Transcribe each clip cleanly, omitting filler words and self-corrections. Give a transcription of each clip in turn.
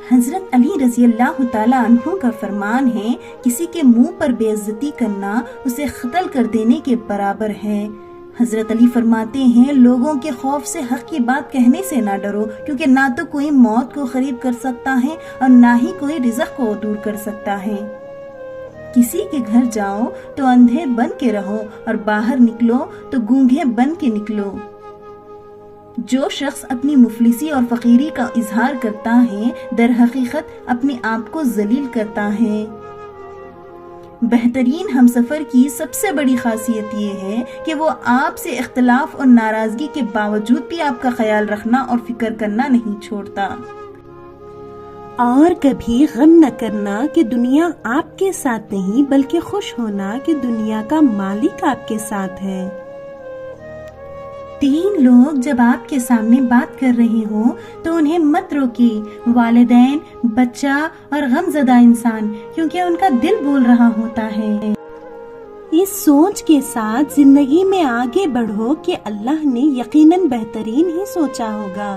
حضرت علی رضی اللہ تعالی عنہ کا فرمان ہے، کسی کے منہ پر بے عزتی کرنا اسے قتل کر دینے کے برابر ہے۔ حضرت علی فرماتے ہیں، لوگوں کے خوف سے حق کی بات کہنے سے نہ ڈرو، کیونکہ نہ تو کوئی موت کو قریب کر سکتا ہے اور نہ ہی کوئی رزق کو دور کر سکتا ہے۔ کسی کے گھر جاؤ تو اندھے بن کے رہو اور باہر نکلو تو گونگے بن کے نکلو۔ جو شخص اپنی مفلسی اور فقیری کا اظہار کرتا ہے، در حقیقت اپنے آپ کو ذلیل کرتا ہے۔ بہترین ہمسفر کی سب سے بڑی خاصیت یہ ہے کہ وہ آپ سے اختلاف اور ناراضگی کے باوجود بھی آپ کا خیال رکھنا اور فکر کرنا نہیں چھوڑتا، اور کبھی غم نہ کرنا کہ دنیا آپ کے ساتھ نہیں، بلکہ خوش ہونا کہ دنیا کا مالک آپ کے ساتھ ہے۔ 3 لوگ جب آپ کے سامنے بات کر رہے ہوں تو انہیں مت روکیے، والدین، بچہ اور غم زدہ انسان، کیونکہ ان کا دل بول رہا ہوتا ہے۔ اس سوچ کے ساتھ زندگی میں آگے بڑھو کہ اللہ نے یقیناً بہترین ہی سوچا ہوگا۔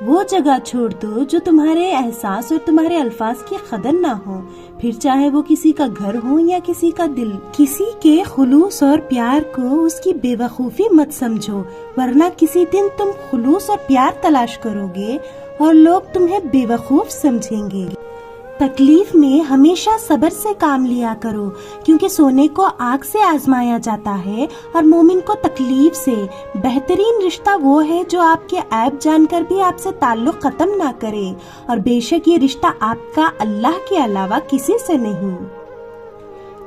وہ جگہ چھوڑ دو جو تمہارے احساس اور تمہارے الفاظ کی قدر نہ ہو، پھر چاہے وہ کسی کا گھر ہو یا کسی کا دل۔ کسی کے خلوص اور پیار کو اس کی بے وقوفی مت سمجھو، ورنہ کسی دن تم خلوص اور پیار تلاش کرو گے اور لوگ تمہیں بے وقوف سمجھیں گے۔ تکلیف میں ہمیشہ صبر سے کام لیا کرو، کیونکہ سونے کو آگ سے آزمایا جاتا ہے اور مومن کو تکلیف سے۔ بہترین رشتہ وہ ہے جو آپ کے عیب جان کر بھی آپ سے تعلق ختم نہ کرے، اور بے شک یہ رشتہ آپ کا اللہ کے علاوہ کسی سے نہیں۔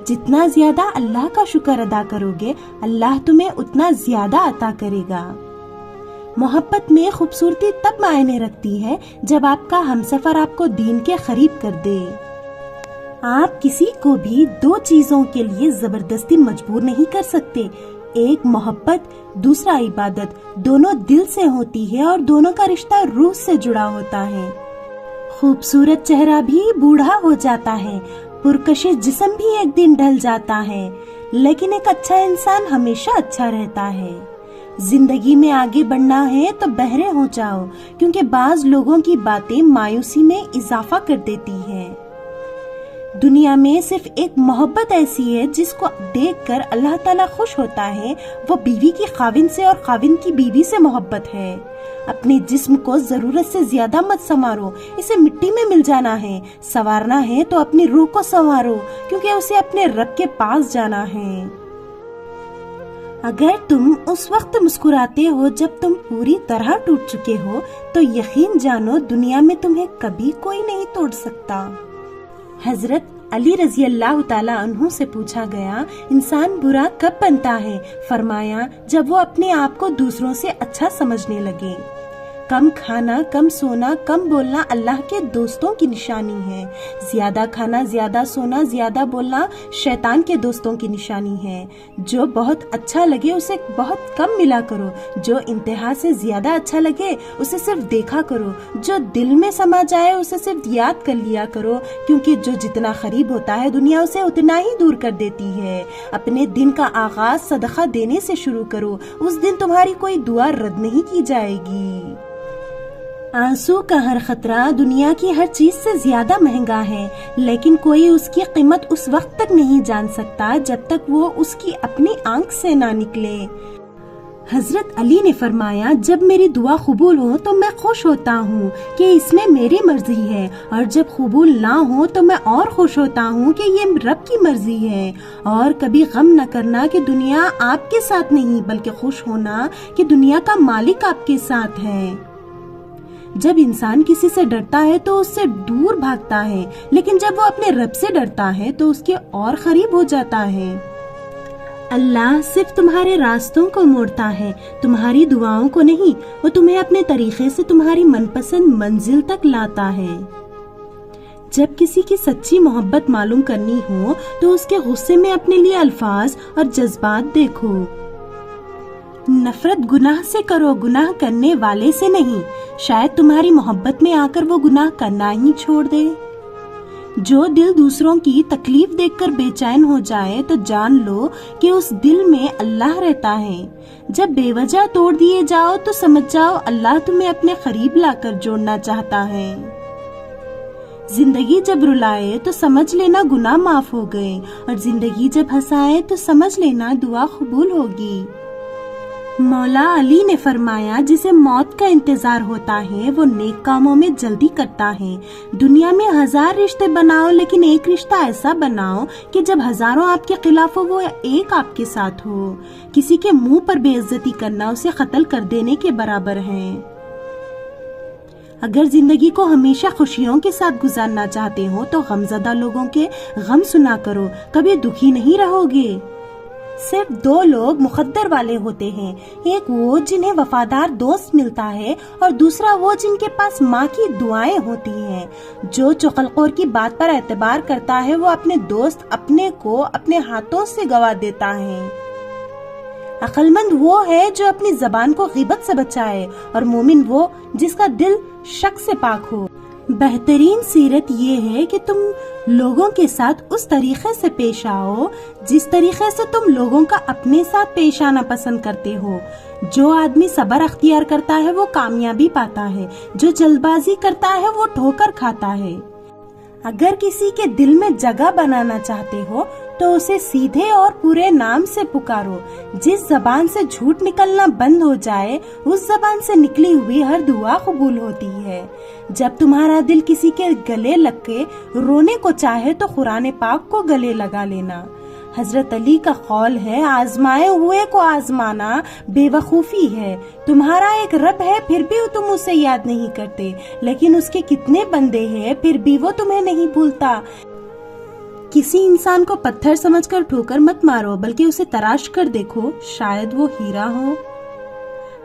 جتنا زیادہ اللہ کا شکر ادا کرو گے، اللہ تمہیں اتنا زیادہ عطا کرے گا۔ محبت میں خوبصورتی تب معنی رکھتی ہے جب آپ کا ہمسفر آپ کو دین کے قریب کر دے۔ آپ کسی کو بھی 2 چیزوں کے لیے زبردستی مجبور نہیں کر سکتے، ایک محبت، دوسرا عبادت۔ دونوں دل سے ہوتی ہے اور دونوں کا رشتہ روح سے جڑا ہوتا ہے۔ خوبصورت چہرہ بھی بوڑھا ہو جاتا ہے، پرکشش جسم بھی ایک دن ڈھل جاتا ہے، لیکن ایک اچھا انسان ہمیشہ اچھا رہتا ہے۔ زندگی میں آگے بڑھنا ہے تو بہرے ہو جاؤ، کیونکہ بعض لوگوں کی باتیں مایوسی میں اضافہ کر دیتی ہیں۔ دنیا میں صرف ایک محبت ایسی ہے جس کو دیکھ کر اللہ تعالیٰ خوش ہوتا ہے، وہ بیوی کی خاوند سے اور خاوند کی بیوی سے محبت ہے۔ اپنے جسم کو ضرورت سے زیادہ مت سنوارو، اسے مٹی میں مل جانا ہے۔ سنوارنا ہے تو اپنی روح کو سنوارو، کیونکہ اسے اپنے رب کے پاس جانا ہے۔ اگر تم اس وقت مسکراتے ہو جب تم پوری طرح ٹوٹ چکے ہو، تو یقین جانو دنیا میں تمہیں کبھی کوئی نہیں توڑ سکتا۔ حضرت علی رضی اللہ تعالی عنہ سے پوچھا گیا، انسان برا کب بنتا ہے؟ فرمایا، جب وہ اپنے آپ کو دوسروں سے اچھا سمجھنے لگے۔ کم کھانا، کم سونا، کم بولنا اللہ کے دوستوں کی نشانی ہے۔ زیادہ کھانا، زیادہ سونا، زیادہ بولنا شیطان کے دوستوں کی نشانی ہے۔ جو بہت اچھا لگے اسے بہت کم ملا کرو، جو انتہا سے زیادہ اچھا لگے اسے صرف دیکھا کرو، جو دل میں سما جائے اسے صرف یاد کر لیا کرو، کیونکہ جو جتنا قریب ہوتا ہے دنیا اسے اتنا ہی دور کر دیتی ہے۔ اپنے دن کا آغاز صدقہ دینے سے شروع کرو، اس دن تمہاری کوئی دعا رد نہیں کی جائے گی۔ آنسو کا ہر خطرہ دنیا کی ہر چیز سے زیادہ مہنگا ہے، لیکن کوئی اس کی قیمت اس وقت تک نہیں جان سکتا جب تک وہ اس کی اپنی آنکھ سے نہ نکلے۔ حضرت علی نے فرمایا، جب میری دعا قبول ہو تو میں خوش ہوتا ہوں کہ اس میں میری مرضی ہے، اور جب قبول نہ ہو تو میں اور خوش ہوتا ہوں کہ یہ رب کی مرضی ہے۔ اور کبھی غم نہ کرنا کہ دنیا آپ کے ساتھ نہیں، بلکہ خوش ہونا کہ دنیا کا مالک آپ کے ساتھ ہے۔ جب انسان کسی سے ڈرتا ہے تو اس سے دور بھاگتا ہے، لیکن جب وہ اپنے رب سے ڈرتا ہے تو اس کے اور قریب ہو جاتا ہے۔ اللہ صرف تمہارے راستوں کو موڑتا ہے، تمہاری دعاؤں کو نہیں۔ وہ تمہیں اپنے طریقے سے تمہاری من پسند منزل تک لاتا ہے۔ جب کسی کی سچی محبت معلوم کرنی ہو تو اس کے غصے میں اپنے لیے الفاظ اور جذبات دیکھو۔ نفرت گناہ سے کرو، گناہ کرنے والے سے نہیں، شاید تمہاری محبت میں آ کر وہ گناہ کرنا ہی چھوڑ دے۔ جو دل دوسروں کی تکلیف دیکھ کر بے چین ہو جائے تو جان لو کہ اس دل میں اللہ رہتا ہے۔ جب بے وجہ توڑ دیے جاؤ تو سمجھ جاؤ اللہ تمہیں اپنے قریب لا کر جوڑنا چاہتا ہے۔ زندگی جب رلائے تو سمجھ لینا گناہ معاف ہو گئے، اور زندگی جب ہنسائے تو سمجھ لینا دعا قبول ہوگی۔ مولا علی نے فرمایا جسے موت کا انتظار ہوتا ہے وہ نیک کاموں میں جلدی کرتا ہے۔ دنیا میں 1000 رشتے بناؤ لیکن ایک رشتہ ایسا بناؤ کہ جب ہزاروں آپ کے خلاف ہو وہ ایک آپ کے ساتھ ہو۔ کسی کے منہ پر بے عزتی کرنا اسے قتل کر دینے کے برابر ہے۔ اگر زندگی کو ہمیشہ خوشیوں کے ساتھ گزارنا چاہتے ہو تو غمزدہ لوگوں کے غم سنا کرو، کبھی دکھی نہیں رہو گے۔ صرف 2 لوگ مقدر والے ہوتے ہیں، ایک وہ جنہیں وفادار دوست ملتا ہے اور دوسرا وہ جن کے پاس ماں کی دعائیں ہوتی ہیں۔ جو چغلخور کی بات پر اعتبار کرتا ہے وہ اپنے دوست اپنے کو اپنے ہاتھوں سے گوا دیتا ہے۔ عقل مند وہ ہے جو اپنی زبان کو غیبت سے بچائے، اور مومن وہ جس کا دل شک سے پاک ہو۔ بہترین سیرت یہ ہے کہ تم لوگوں کے ساتھ اس طریقے سے پیش آؤ جس طریقے سے تم لوگوں کا اپنے ساتھ پیش آنا پسند کرتے ہو۔ جو آدمی صبر اختیار کرتا ہے وہ کامیابی پاتا ہے، جو جلد بازی کرتا ہے وہ ٹھوکر کھاتا ہے۔ اگر کسی کے دل میں جگہ بنانا چاہتے ہو تو اسے سیدھے اور پورے نام سے پکارو۔ جس زبان سے جھوٹ نکلنا بند ہو جائے اس زبان سے نکلی ہوئی ہر دعا قبول ہوتی ہے۔ جب تمہارا دل کسی کے گلے لگ کے رونے کو چاہے تو قرآن پاک کو گلے لگا لینا۔ حضرت علی کا قول ہے، آزمائے ہوئے کو آزمانا بے وقوفی ہے۔ تمہارا ایک رب ہے پھر بھی تم اسے یاد نہیں کرتے، لیکن اس کے کتنے بندے ہیں پھر بھی وہ تمہیں نہیں بھولتا۔ کسی انسان کو پتھر سمجھ کر ٹھوکر مت مارو بلکہ اسے تراش کر دیکھو، شاید وہ ہیرا ہو۔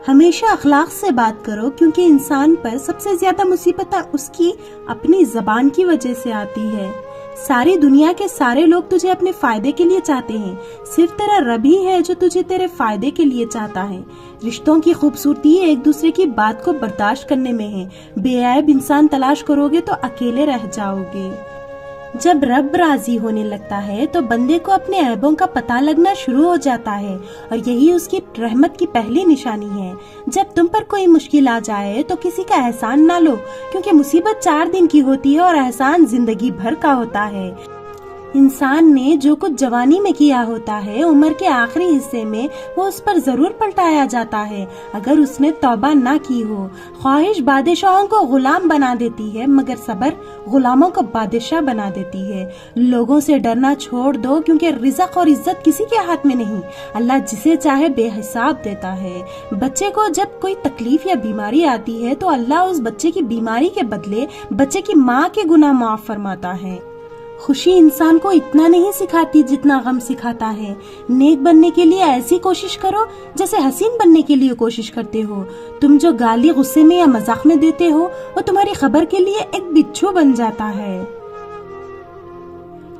ہمیشہ اخلاق سے بات کرو کیونکہ انسان پر سب سے زیادہ مصیبت اس کی اپنی زبان کی وجہ سے آتی ہے۔ ساری دنیا کے سارے لوگ تجھے اپنے فائدے کے لیے چاہتے ہیں، صرف تیرا رب ہی ہے جو تجھے تیرے فائدے کے لیے چاہتا ہے۔ رشتوں کی خوبصورتی ایک دوسرے کی بات کو برداشت کرنے میں ہے۔ بے عیب انسان تلاش کرو گے تو اکیلے رہ جاؤ گے۔ جب رب راضی ہونے لگتا ہے تو بندے کو اپنے عیبوں کا پتہ لگنا شروع ہو جاتا ہے، اور یہی اس کی رحمت کی پہلی نشانی ہے۔ جب تم پر کوئی مشکل آ جائے تو کسی کا احسان نہ لو، کیونکہ مصیبت 4 دن کی ہوتی ہے اور احسان زندگی بھر کا ہوتا ہے۔ انسان نے جو کچھ جوانی میں کیا ہوتا ہے عمر کے آخری حصے میں وہ اس پر ضرور پلٹایا جاتا ہے اگر اس نے توبہ نہ کی ہو۔ خواہش بادشاہوں کو غلام بنا دیتی ہے مگر صبر غلاموں کو بادشاہ بنا دیتی ہے۔ لوگوں سے ڈرنا چھوڑ دو کیونکہ رزق اور عزت کسی کے ہاتھ میں نہیں، اللہ جسے چاہے بے حساب دیتا ہے۔ بچے کو جب کوئی تکلیف یا بیماری آتی ہے تو اللہ اس بچے کی بیماری کے بدلے بچے کی ماں کے گناہ معاف فرماتا ہے۔ خوشی انسان کو اتنا نہیں سکھاتی جتنا غم سکھاتا ہے۔ نیک بننے کے لیے ایسی کوشش کرو جیسے حسین بننے کے لیے کوشش کرتے ہو۔ تم جو گالی غصے میں یا مذاق میں دیتے ہو وہ تمہاری خبر کے لیے ایک بچھو بن جاتا ہے۔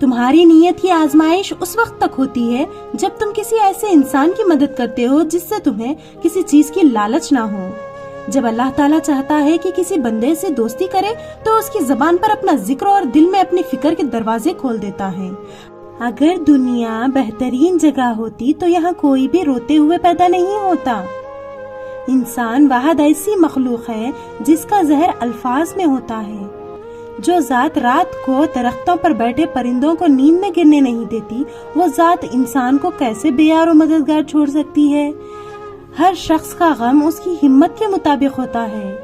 تمہاری نیت کی آزمائش اس وقت تک ہوتی ہے جب تم کسی ایسے انسان کی مدد کرتے ہو جس سے تمہیں کسی چیز کی لالچ نہ ہو۔ جب اللہ تعالیٰ چاہتا ہے کہ کسی بندے سے دوستی کرے تو اس کی زبان پر اپنا ذکر اور دل میں اپنی فکر کے دروازے کھول دیتا ہے۔ اگر دنیا بہترین جگہ ہوتی تو یہاں کوئی بھی روتے ہوئے پیدا نہیں ہوتا۔ انسان واحد ایسی مخلوق ہے جس کا زہر الفاظ میں ہوتا ہے۔ جو ذات رات کو درختوں پر بیٹھے پرندوں کو نیند میں گرنے نہیں دیتی وہ ذات انسان کو کیسے بے یار و مددگار چھوڑ سکتی ہے؟ ہر شخص کا غم اس کی ہمت کے مطابق ہوتا ہے۔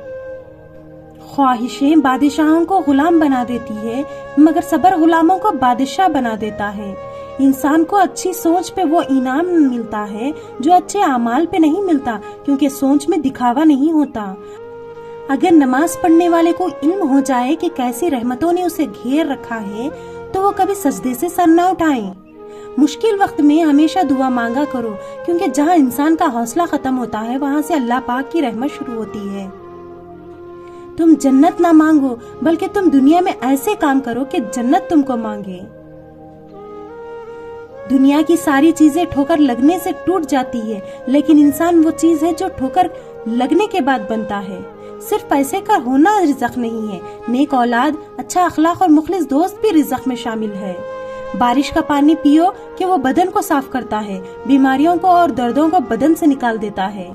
خواہشیں بادشاہوں کو غلام بنا دیتی ہے مگر صبر غلاموں کو بادشاہ بنا دیتا ہے۔ انسان کو اچھی سوچ پہ وہ انعام ملتا ہے جو اچھے اعمال پہ نہیں ملتا کیونکہ سوچ میں دکھاوا نہیں ہوتا۔ اگر نماز پڑھنے والے کو علم ہو جائے کہ کیسی رحمتوں نے اسے گھیر رکھا ہے تو وہ کبھی سجدے سے سر نہ اٹھائیں۔ مشکل وقت میں ہمیشہ دعا مانگا کرو کیونکہ جہاں انسان کا حوصلہ ختم ہوتا ہے وہاں سے اللہ پاک کی رحمت شروع ہوتی ہے۔ تم جنت نہ مانگو بلکہ تم دنیا میں ایسے کام کرو کہ جنت تم کو مانگے۔ دنیا کی ساری چیزیں ٹھوکر لگنے سے ٹوٹ جاتی ہے لیکن انسان وہ چیز ہے جو ٹھوکر لگنے کے بعد بنتا ہے۔ صرف پیسے کا ہونا رزق نہیں ہے، نیک اولاد، اچھا اخلاق اور مخلص دوست بھی رزق میں شامل ہے۔ بارش کا پانی پیو کہ وہ بدن کو صاف کرتا ہے، بیماریوں کو اور دردوں کو بدن سے نکال دیتا ہے۔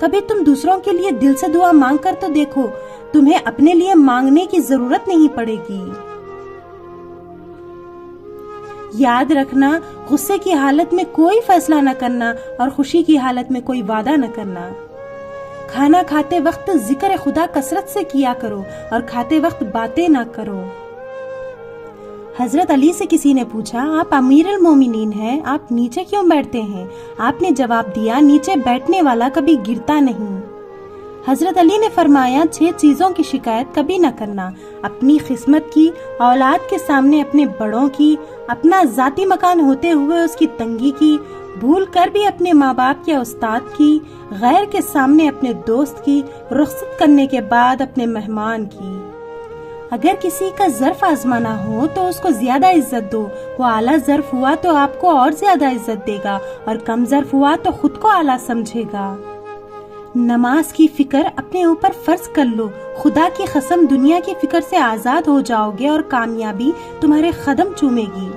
کبھی تم دوسروں کے لیے دل سے دعا مانگ کر تو دیکھو، تمہیں اپنے لیے مانگنے کی ضرورت نہیں پڑے گی۔ یاد رکھنا، غصے کی حالت میں کوئی فیصلہ نہ کرنا اور خوشی کی حالت میں کوئی وعدہ نہ کرنا۔ کھانا کھاتے وقت ذکر خدا کثرت سے کیا کرو اور کھاتے وقت باتیں نہ کرو۔ حضرت علی سے کسی نے پوچھا، آپ امیر المومنین ہیں، آپ نیچے کیوں بیٹھتے ہیں؟ آپ نے جواب دیا، نیچے بیٹھنے والا کبھی گرتا نہیں۔ حضرت علی نے فرمایا، 6 چیزوں کی شکایت کبھی نہ کرنا، اپنی قسمت کی، اولاد کے سامنے اپنے بڑوں کی، اپنا ذاتی مکان ہوتے ہوئے اس کی تنگی کی، بھول کر بھی اپنے ماں باپ یا استاد کی، غیر کے سامنے اپنے دوست کی، رخصت کرنے کے بعد اپنے مہمان کی۔ اگر کسی کا ظرف آزمانا ہو تو اس کو زیادہ عزت دو، وہ اعلیٰ ظرف ہوا تو آپ کو اور زیادہ عزت دے گا اور کم ظرف ہوا تو خود کو اعلیٰ سمجھے گا۔ نماز کی فکر اپنے اوپر فرض کر لو، خدا کی قسم دنیا کی فکر سے آزاد ہو جاؤ گے اور کامیابی تمہارے قدم چومے گی۔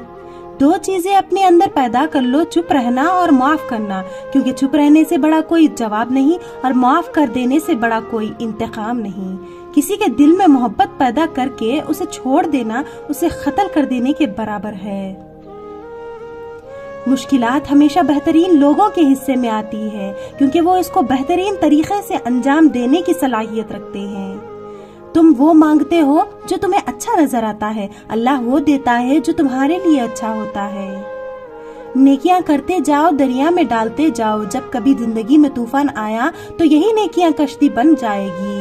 2 چیزیں اپنے اندر پیدا کر لو، چپ رہنا اور معاف کرنا، کیونکہ چپ رہنے سے بڑا کوئی جواب نہیں اور معاف کر دینے سے بڑا کوئی انتقام نہیں۔ کسی کے دل میں محبت پیدا کر کے اسے چھوڑ دینا اسے قتل کر دینے کے برابر ہے۔ مشکلات ہمیشہ بہترین لوگوں کے حصے میں آتی ہے، کیونکہ وہ اس کو بہترین طریقے سے انجام دینے کی صلاحیت رکھتے ہیں۔ تم وہ مانگتے ہو جو تمہیں اچھا نظر آتا ہے، اللہ وہ دیتا ہے جو تمہارے لیے اچھا ہوتا ہے۔ نیکیاں کرتے جاؤ، دریا میں ڈالتے جاؤ، جب کبھی زندگی میں طوفان آیا تو یہی نیکیاں کشتی بن جائے گی۔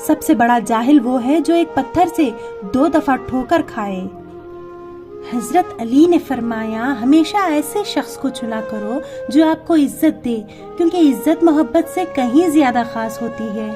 سب سے بڑا جاہل وہ ہے جو ایک پتھر سے 2 دفعہ ٹھوکر کھائے۔ حضرت علی نے فرمایا، ہمیشہ ایسے شخص کو چنا کرو جو آپ کو عزت دے، کیونکہ عزت محبت سے کہیں زیادہ خاص ہوتی ہے۔